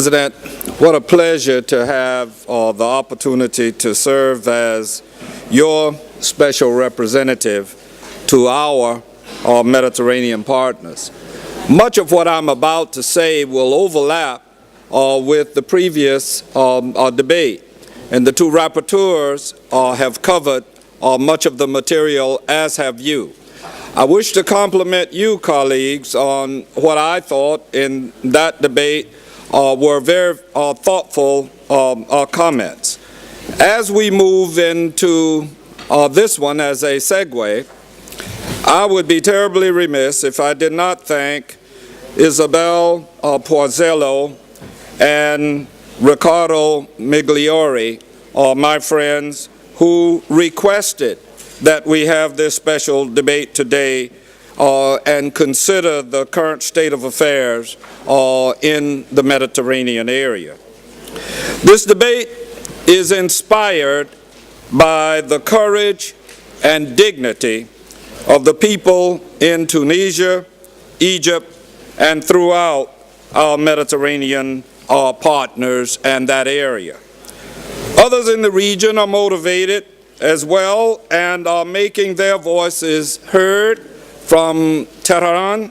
President, what a pleasure to have the opportunity to serve as your special representative to our Mediterranean partners. Much of what I'm about to say will overlap with the previous debate, and the two rapporteurs have covered much of the material, as have you. I wish to compliment you, colleagues, on what I thought in that debate were very thoughtful comments. As we move into this one as a segue, I would be terribly remiss if I did not thank Isabel Porzello and Riccardo Migliori, my friends, who requested that we have this special debate today and consider the current state of affairs in the Mediterranean area. This debate is inspired by the courage and dignity of the people in Tunisia, Egypt, and throughout our Mediterranean partners and that area. Others in the region are motivated as well and are making their voices heard from Tehran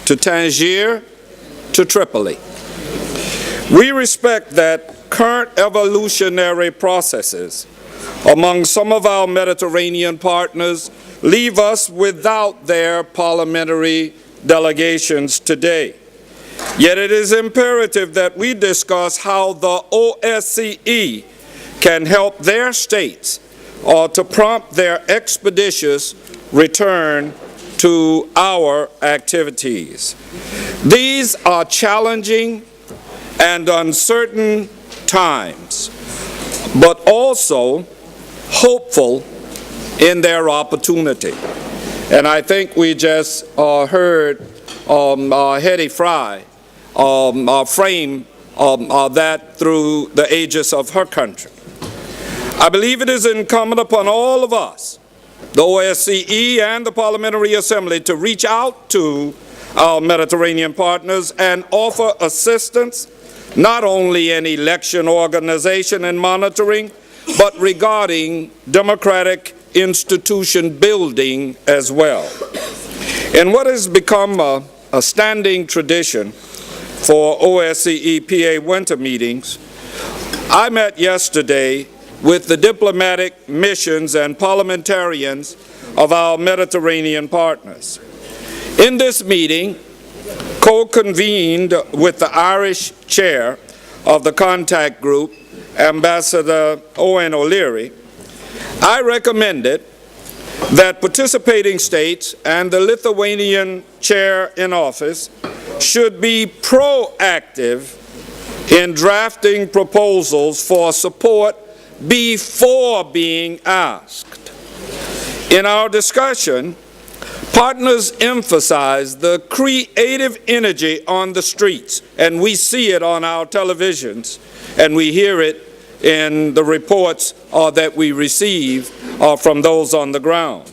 to Tangier to Tripoli. We respect that current evolutionary processes among some of our Mediterranean partners leave us without their parliamentary delegations today. Yet it is imperative that we discuss how the OSCE can help their states to prompt their expeditious return to our activities. These are challenging and uncertain times, but also hopeful in their opportunity. And I think we just heard Hedy Fry frame that through the aegis of her country. I believe it is incumbent upon all of us, the OSCE and the Parliamentary Assembly, to reach out to our Mediterranean partners and offer assistance, not only in election organization and monitoring, but regarding democratic institution building as well. In what has become a standing tradition for OSCE PA winter meetings, I met yesterday with the diplomatic missions and parliamentarians of our Mediterranean partners. In this meeting, co-convened with the Irish chair of the contact group, Ambassador Owen O'Leary, I recommended that participating states and the Lithuanian chair in office should be proactive in drafting proposals for support before being asked. In our discussion, partners emphasize the creative energy on the streets, and we see it on our televisions, and we hear it in the reports that we receive from those on the ground.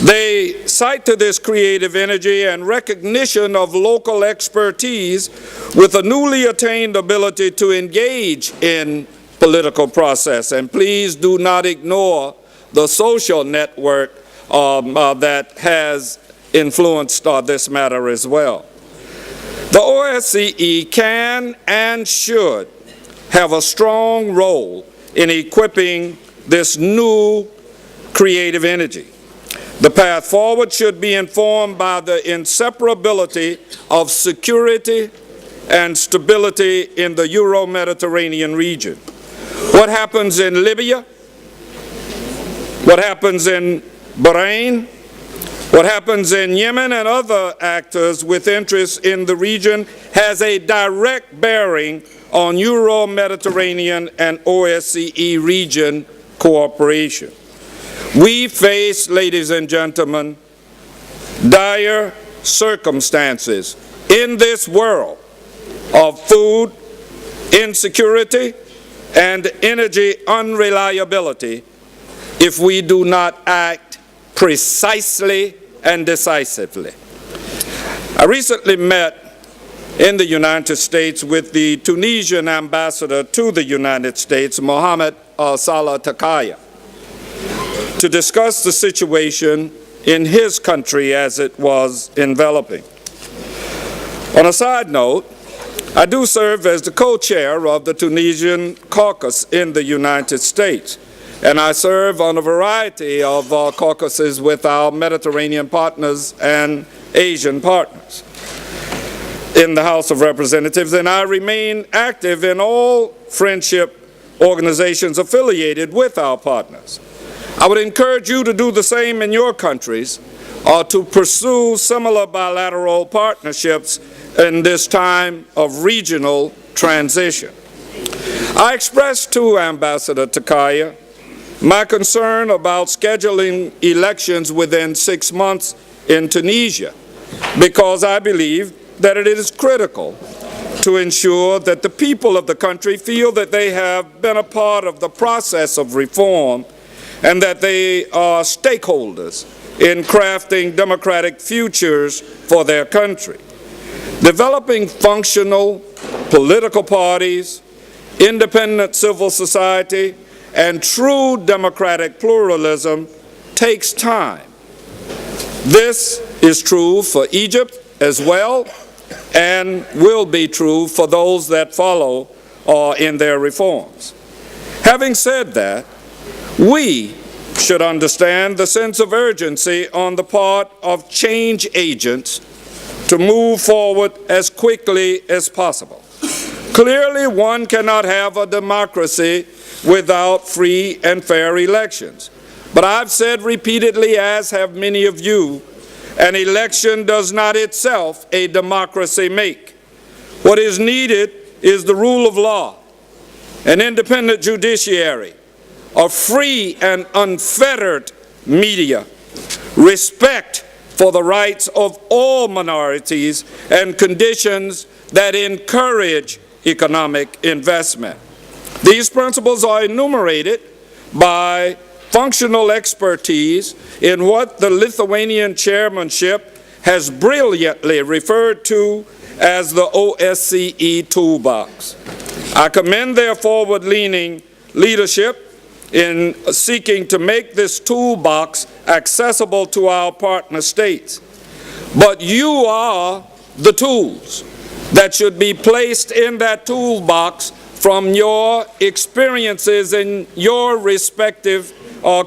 They cite to this creative energy and recognition of local expertise with a newly attained ability to engage in political process. And please do not ignore the social network that has influenced this matter as well. The OSCE can and should have a strong role in equipping this new creative energy. The path forward should be informed by the inseparability of security and stability in the Euro-Mediterranean region. What happens in Libya, what happens in Bahrain, what happens in Yemen and other actors with interests in the region has a direct bearing on Euro-Mediterranean and OSCE region cooperation. We face, ladies and gentlemen, dire circumstances in this world of food insecurity and energy unreliability if we do not act precisely and decisively. I recently met in the United States with the Tunisian ambassador to the United States, Mohamed Salah Takaya, to discuss the situation in his country as it was enveloping. On a side note, I do serve as the co-chair of the Tunisian caucus in the United States, and I serve on a variety of caucuses with our Mediterranean partners and Asian partners in the House of Representatives, and I remain active in all friendship organizations affiliated with our partners. I would encourage you to do the same in your countries, or to pursue similar bilateral partnerships in this time of regional transition. I expressed to Ambassador Takaya my concern about scheduling elections within 6 months in Tunisia, because I believe that it is critical to ensure that the people of the country feel that they have been a part of the process of reform and that they are stakeholders in crafting democratic futures for their country. Developing functional political parties, independent civil society, and true democratic pluralism takes time. This is true for Egypt as well, and will be true for those that follow in their reforms. Having said that, we should understand the sense of urgency on the part of change agents to move forward as quickly as possible. Clearly, one cannot have a democracy without free and fair elections. But I've said repeatedly, as have many of you, an election does not itself a democracy make. What is needed is the rule of law, an independent judiciary, a free and unfettered media, respect for the rights of all minorities, and conditions that encourage economic investment. These principles are enumerated by functional expertise in what the Lithuanian chairmanship has brilliantly referred to as the OSCE toolbox. I commend their forward-leaning leadership in seeking to make this toolbox accessible to our partner states. But you are the tools that should be placed in that toolbox from your experiences in your respective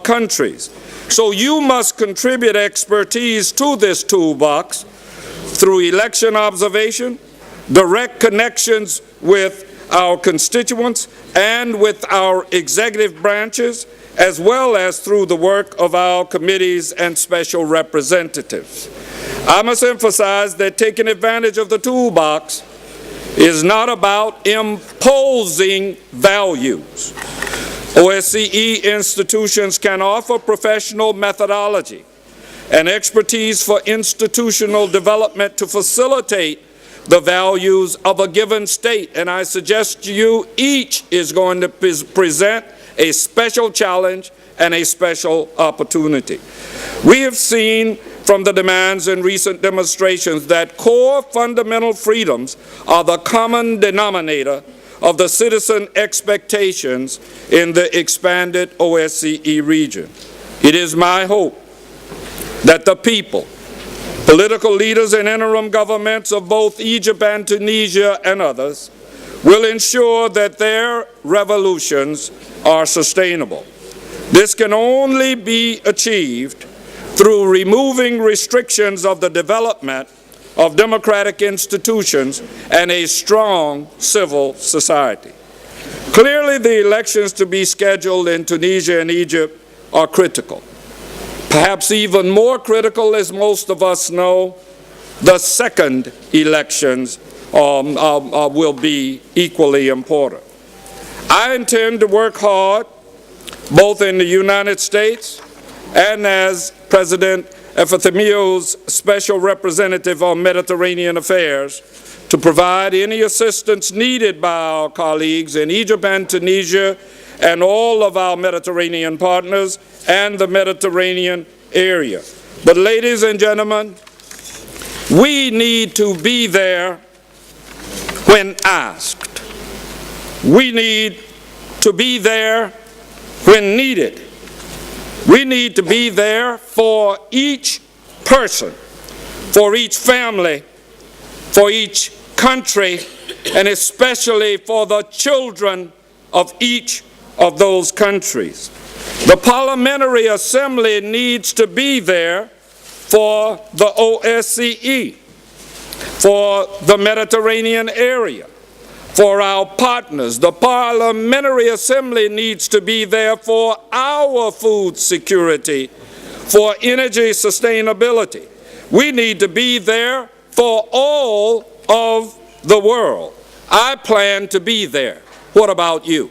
countries. So you must contribute expertise to this toolbox through election observation, direct connections with our constituents and with our executive branches, as well as through the work of our committees and special representatives. I must emphasize that taking advantage of the toolbox is not about imposing values. OSCE institutions can offer professional methodology and expertise for institutional development to facilitate the values of a given state. And I suggest to you each is going to present a special challenge and a special opportunity. We have seen from the demands in recent demonstrations that core fundamental freedoms are the common denominator of the citizen expectations in the expanded OSCE region. It is my hope that the people, political leaders and interim governments of both Egypt and Tunisia and others will ensure that their revolutions are sustainable. This can only be achieved through removing restrictions of the development of democratic institutions and a strong civil society. Clearly, the elections to be scheduled in Tunisia and Egypt are critical. Perhaps even more critical, as most of us know, the second elections will be equally important. I intend to work hard, both in the United States and as President Epithemiou's Special Representative on Mediterranean Affairs, to provide any assistance needed by our colleagues in Egypt and Tunisia and all of our Mediterranean partners and the Mediterranean area. But ladies and gentlemen, we need to be there when asked. We need to be there when needed. We need to be there for each person, for each family, for each country, and especially for the children of each of those countries. The Parliamentary Assembly needs to be there for the OSCE, for the Mediterranean area, for our partners. The Parliamentary Assembly needs to be there for our food security, for energy sustainability. We need to be there for all of the world. I plan to be there. What about you?